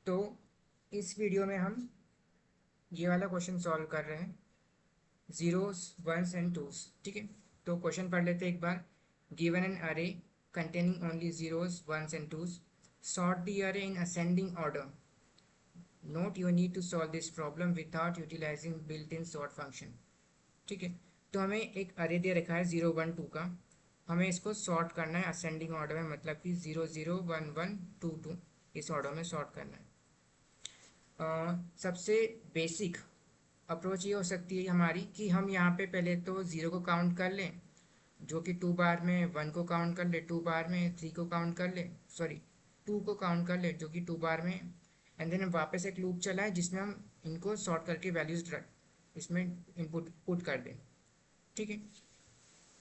तो इस वीडियो में हम ये वाला क्वेश्चन सॉल्व कर रहे हैं, जीरोस वंस एंड टूस। ठीक है, तो क्वेश्चन पढ़ लेते हैं एक बार। गिवन एन अरे containing only zeros, ones and twos. Sort the array in ascending order. Note you need to solve this problem without utilizing built-in sort function. ठीक है, तो हमें एक अरे दे रखा है 0 1 2 का। हमें इसको सॉर्ट करना है असेंडिंग ऑर्डर में, मतलब कि 0 0 1 1 2 2 इस ऑर्डर में सॉर्ट करना है। सबसे बेसिक अप्रोच ये हो सकती है हमारी कि हम यहाँ पे पहले तो ज़ीरो को काउंट कर लें, जो कि 2 बार में, 1 को काउंट कर ले 2 बार में, 3 को काउंट कर ले, सॉरी 2 को काउंट कर ले जो कि 2 बार में, एंड देन हम वापस एक लूप चलाएं जिसमें हम इनको सॉर्ट करके वैल्यूज इसमें इनपुट पुट कर दें। ठीक है,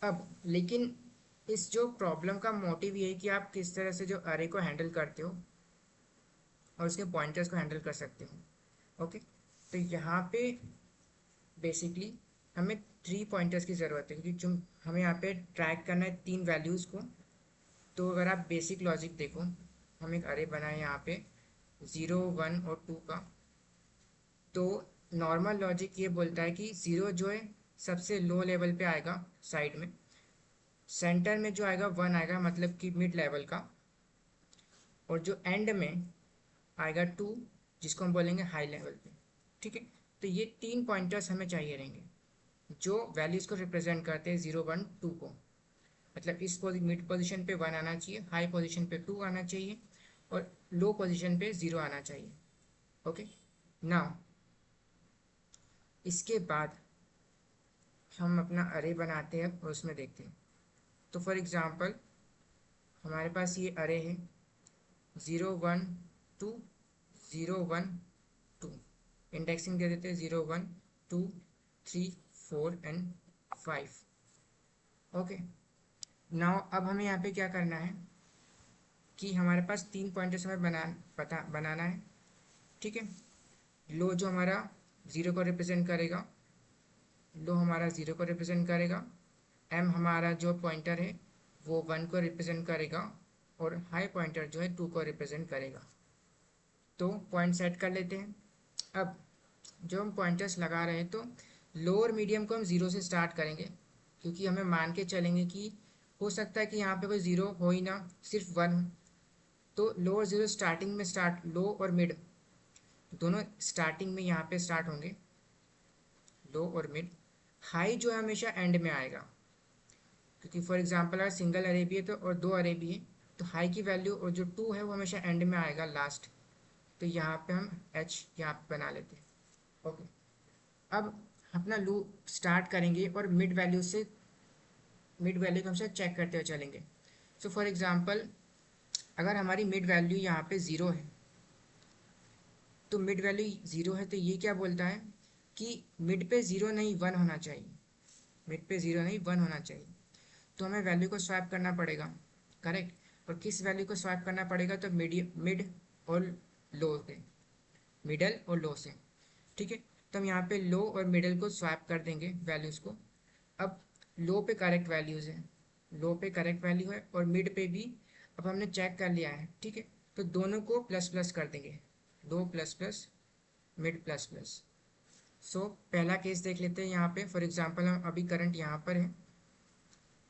अब लेकिन इस जो प्रॉब्लम का मोटिव ये है कि आप किस तरह से जो अरे को हैंडल करते हो और उसके पॉइंटर्स को हैंडल कर सकते हो। ओके, तो यहाँ पे बेसिकली हमें 3 पॉइंटर्स की ज़रूरत है, क्योंकि जो हमें यहाँ पे ट्रैक करना है 3 वैल्यूज़ को। तो अगर आप बेसिक लॉजिक देखो, हम एक अरे बनाए यहाँ पे 0 1 और 2 का। तो नॉर्मल लॉजिक ये बोलता है कि 0 जो है सबसे लो लेवल पे आएगा साइड में, सेंटर में जो आएगा 1 आएगा मतलब कि मिड लेवल का, और जो एंड में आएगा 2 जिसको हम बोलेंगे हाई लेवल पे। ठीक है, तो ये 3 पॉइंटर्स हमें चाहिए रहेंगे जो वैल्यूज़ को रिप्रेजेंट करते हैं 0 1 2 को। मतलब इस मिड पोजीशन पे 1 आना चाहिए, हाई पोजीशन पे 2 आना चाहिए, और लो पोजीशन पे 0 आना चाहिए। ओके, नाउ इसके बाद हम अपना अरे बनाते हैं और उसमें देखते हैं। तो फॉर एग्जांपल हमारे पास ये अरे है 0 1 2 0 1 2। इंडेक्सिंग दे देते हैं 0 1 2 3 4 एंड 5। ओके, नाउ अब हमें यहाँ पे क्या करना है कि हमारे पास 3 पॉइंटर्स हमें बनाना है। ठीक है, लो जो हमारा 0 को रिप्रेजेंट करेगा, लो हमारा 0 को रिप्रेजेंट करेगा, एम हमारा जो पॉइंटर है वो 1 को रिप्रेजेंट करेगा, और हाई पॉइंटर जो है 2 को रिप्रेजेंट करेगा। तो पॉइंट सेट कर लेते हैं। अब जो हम पॉइंटर्स लगा रहे हैं, तो लोअर मीडियम को हम 0 से स्टार्ट करेंगे, क्योंकि हमें मान के चलेंगे कि हो सकता है कि यहाँ पे कोई 0 हो ही ना, सिर्फ 1 हो। तो लोअर 0 स्टार्टिंग में, स्टार्ट लो और मिड दोनों स्टार्टिंग में यहाँ पे स्टार्ट होंगे, लो और मिड। हाई जो है हमेशा एंड में आएगा, क्योंकि फॉर एग्जांपल अगर सिंगल अरे भी है तो, और 2 अरे भी है, तो हाई की वैल्यू और जो 2 है वो हमेशा एंड में आएगा लास्ट। तो यहाँ पे हम एच यहाँ पे बना लेते हैं। ओके, अब अपना लूप स्टार्ट करेंगे और मिड वैल्यू से, मिड वैल्यू को हमेशा चेक करते हुए चलेंगे। सो फॉर एग्जांपल अगर हमारी मिड वैल्यू यहाँ पे 0 है, तो मिड वैल्यू 0 है, तो ये क्या बोलता है कि मिड पे 0 नहीं 1 होना चाहिए, मिड पे 0 नहीं 1 होना चाहिए। तो हमें वैल्यू को स्वैप करना पड़ेगा, करेक्ट। और किस वैल्यू को स्वैप करना पड़ेगा, तो मिड और लो से, मिडल और लो से। ठीक है, तो हम यहाँ पे लो और मिडल को स्वैप कर देंगे वैल्यूज़ को। अब लो पे करेक्ट वैल्यूज़ है, लो पे करेक्ट वैल्यू है, और मिड पे भी अब हमने चेक कर लिया है। ठीक है, तो दोनों को प्लस प्लस कर देंगे, low plus plus, mid plus plus. So पहला केस देख लेते हैं। यहाँ पे फॉर एग्जांपल हम अभी करंट यहाँ पर है,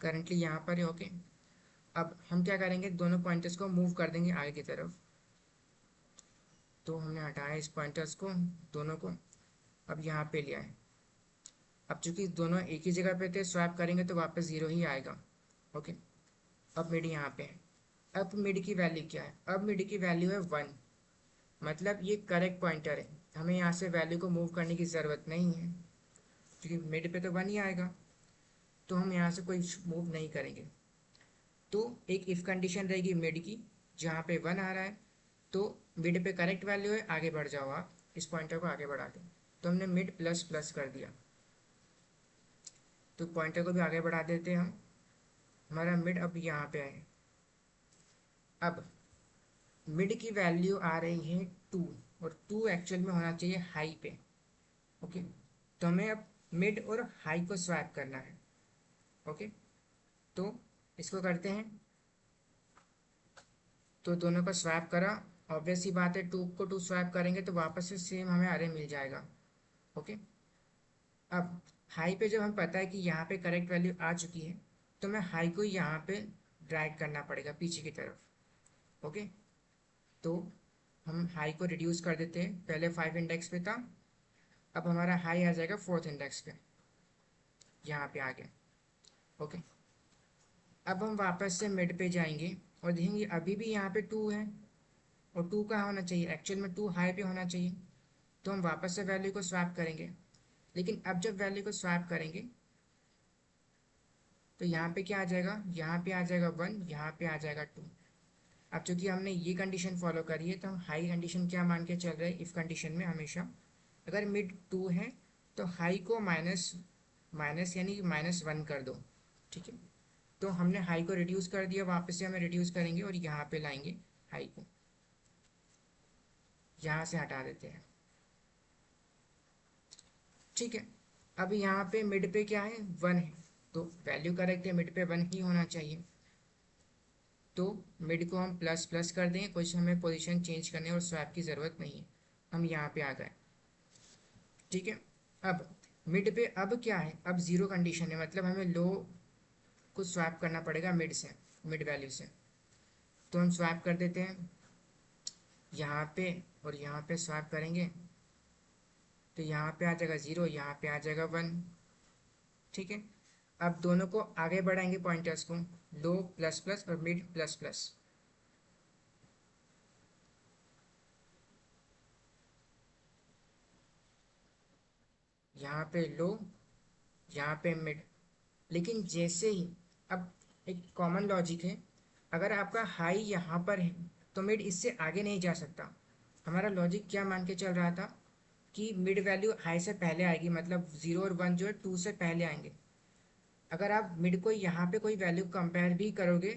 करंटली यहाँ पर है। ओके, अब हम क्या करेंगे, दोनों पॉइंटर्स को मूव कर देंगे आगे की तरफ। तो हमने हटाया इस पॉइंटर्स को, दोनों को, अब यहाँ पे लिया है। अब चूंकि दोनों एक ही जगह पे थे, स्वैप करेंगे तो वापस 0 ही आएगा। ओके, अब मिड यहाँ पे है। अब मिड की वैल्यू क्या है, अब मिड की वैल्यू है 1, मतलब ये करेक्ट पॉइंटर है, हमें यहाँ से वैल्यू को मूव करने की ज़रूरत नहीं है, क्योंकि मिड पे तो 1 ही आएगा। तो हम यहाँ से कोई मूव नहीं करेंगे। तो एक इफ़ कंडीशन रहेगी मिड की, जहाँ पे 1 आ रहा है, तो मिड पे करेक्ट वैल्यू है, आगे बढ़ जाओ आप, इस पॉइंटर को आगे बढ़ा दें। तो हमने मिड प्लस प्लस कर दिया, तो पॉइंटर को भी आगे बढ़ा देते हैं हम। हमारा मिड अब यहाँ पे है। अब मिड की वैल्यू आ रही है 2, और 2 एक्चुअल में होना चाहिए हाई पे। ओके, तो हमें अब मिड और हाई को स्वैप करना है। ओके, तो इसको करते हैं। तो दोनों को स्वैप करा, ऑब्वियस सी बात है, 2 को 2 स्वैप करेंगे तो वापस से सेम हमें अरे मिल जाएगा। ओके, अब हाई पे जब हमें पता है कि यहाँ पे करेक्ट वैल्यू आ चुकी है, तो मैं हाई को यहाँ पे ड्रैग करना पड़ेगा पीछे की तरफ। ओके, तो हम हाई को रिड्यूस कर देते हैं, पहले 5 इंडेक्स पे था, अब हमारा हाई आ जाएगा 4th इंडेक्स पे, यहाँ पे आ गया। ओके, अब हम वापस से मिड पे जाएंगे और देखेंगे अभी भी यहाँ पे 2 है, और 2 कहाँ होना चाहिए, एक्चुअल में 2 हाई पे होना चाहिए। तो हम वापस से वैल्यू को स्वैप करेंगे, लेकिन अब जब वैल्यू को स्वैप करेंगे तो यहाँ पे क्या आ जाएगा, यहाँ पे आ जाएगा 1, यहाँ पे आ जाएगा 2। अब चूंकि हमने ये कंडीशन फॉलो करी है, तो हम हाई कंडीशन क्या मान के चल रहे हैं, इफ़ कंडीशन में हमेशा अगर मिड 2 है तो हाई को माइनस माइनस यानी -1 कर दो। ठीक है, तो हमने हाई को रिड्यूस कर दिया, वापस से हमें रिड्यूस करेंगे और यहाँ पे लाएंगे हाई को, यहाँ से हटा देते हैं। ठीक है, अब यहाँ पे मिड पे क्या है, 1 है, तो वैल्यू करेक्ट है, मिड पे 1 ही होना चाहिए। तो मिड को हम प्लस प्लस कर दें, कुछ हमें पोजीशन चेंज करने और स्वैप की ज़रूरत नहीं है, हम यहाँ पे आ गए। ठीक है, अब मिड पे अब क्या है, अब ज़ीरो कंडीशन है, मतलब हमें लो को स्वैप करना पड़ेगा मिड से, मिड वैल्यू से। तो हम स्वैप कर देते हैं यहाँ पे, और यहाँ पे स्वैप करेंगे तो यहाँ पे आ जाएगा 0, यहाँ पे आ जाएगा 1। ठीक है, अब दोनों को आगे बढ़ाएंगे पॉइंटर्स को, लो प्लस प्लस और मिड प्लस प्लस। यहाँ पे लो, यहाँ पे मिड, लेकिन जैसे ही, अब एक कॉमन लॉजिक है, अगर आपका हाई यहाँ पर है तो मिड इससे आगे नहीं जा सकता। हमारा लॉजिक क्या मान के चल रहा था कि मिड वैल्यू हाई से पहले आएगी, मतलब 0 और 1 जो है 2 से पहले आएंगे। अगर आप मिड को यहाँ पे कोई वैल्यू कंपेयर भी करोगे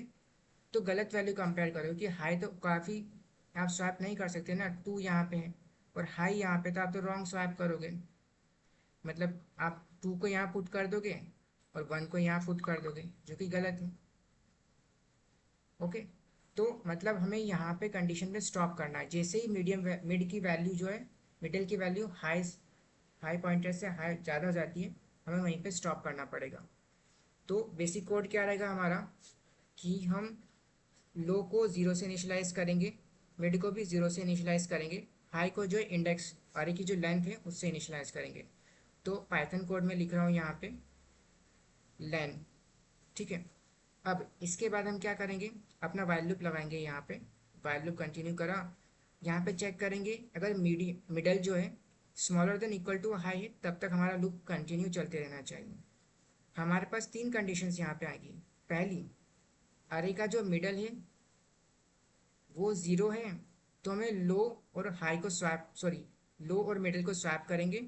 तो गलत वैल्यू कंपेयर करोगे, कि हाई तो काफ़ी आप स्वैप नहीं कर सकते ना, 2 यहाँ पे है और हाई यहाँ पे, तो आप तो रॉन्ग स्वैप करोगे, मतलब आप 2 को यहाँ पुट कर दोगे और 1 को यहाँ पुट कर दोगे, जो कि गलत है। ओके, तो मतलब हमें यहाँ पे कंडीशन पे स्टॉप करना है, जैसे ही मिड की वैल्यू जो है, मिडिल की वैल्यू हाई हाई पॉइंटर से हाई ज़्यादा हो जाती है, हमें वहीं पे स्टॉप करना पड़ेगा। तो बेसिक कोड क्या रहेगा हमारा, कि हम लो को 0 से इनिशलाइज करेंगे, मिड को भी 0 से इनिशलाइज करेंगे, हाई को जो इंडेक्स आरे की जो लेंथ है उससे इनिशलाइज करेंगे। तो पाइथन कोड में लिख रहा हूँ यहाँ पे लेन। ठीक है, अब इसके बाद हम क्या करेंगे, अपना वाइल लूप लगाएंगे यहाँ पे, वाइल लूप कंटिन्यू करा, यहाँ पे चेक करेंगे अगर मिडल जो है smaller than equal to high है, तब तक हमारा लूप कंटिन्यू चलते रहना चाहिए। हमारे पास 3 कंडीशंस यहाँ पे आएगी। पहली, अरे का जो मिडल है वो 0 है, तो हमें लो और हाई को स्वैप, सॉरी, लो और मिडल को स्वैप करेंगे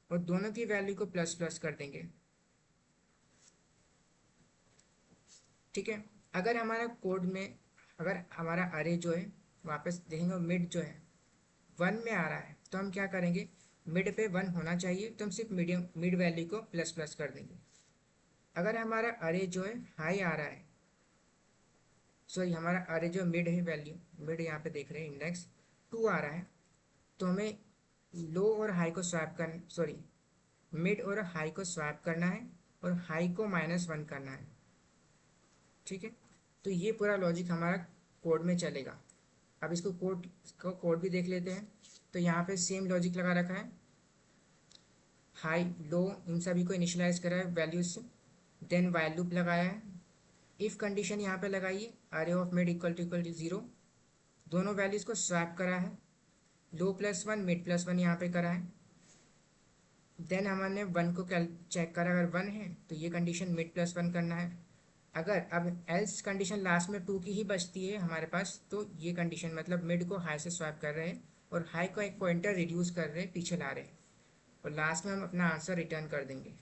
और दोनों की वैल्यू को प्लस प्लस कर देंगे। ठीक है, अगर हमारा कोड में, अगर हमारा अरे जो है, वापस देखेंगे मिड जो है 1 में आ रहा है, तो हम क्या करेंगे, मिड पे 1 होना चाहिए, तो हम सिर्फ मीडियम मिड वैल्यू को प्लस प्लस कर देंगे। अगर हमारा अरे जो है हाई आ रहा है, सॉरी, हमारा अरे जो मिड है वैल्यू, मिड यहाँ पे देख रहे हैं इंडेक्स 2 आ रहा है, तो हमें लो और हाई को स्वैप कर, सॉरी, मिड और हाई को स्वैप करना है और हाई को -1 करना है। ठीक है, तो ये पूरा लॉजिक हमारा कोड में चलेगा। अब इसको कोड भी देख लेते हैं। तो यहाँ पे सेम लॉजिक लगा रखा है, हाई लो इन सभी को इनिशियलाइज करा है वैल्यूज से, देन वाइल लूप लगाया है, इफ कंडीशन यहाँ पे लगाइए, अरे ऑफ मिड इक्वल टू 0, दोनों वैल्यूज को स्वैप करा है, लो +1 मिड +1 यहाँ पे करा है, देन हमने 1 को चेक करा, अगर 1 है तो ये कंडीशन मिड +1 करना है। अगर अब एल्स कंडीशन लास्ट में 2 की ही बचती है हमारे पास, तो ये कंडीशन मतलब मिड को हाई से स्वैप कर रहे हैं और हाई को एक पॉइंटर रिड्यूस कर रहे हैं, पीछे ला रहे हैं, और लास्ट में हम अपना आंसर रिटर्न कर देंगे।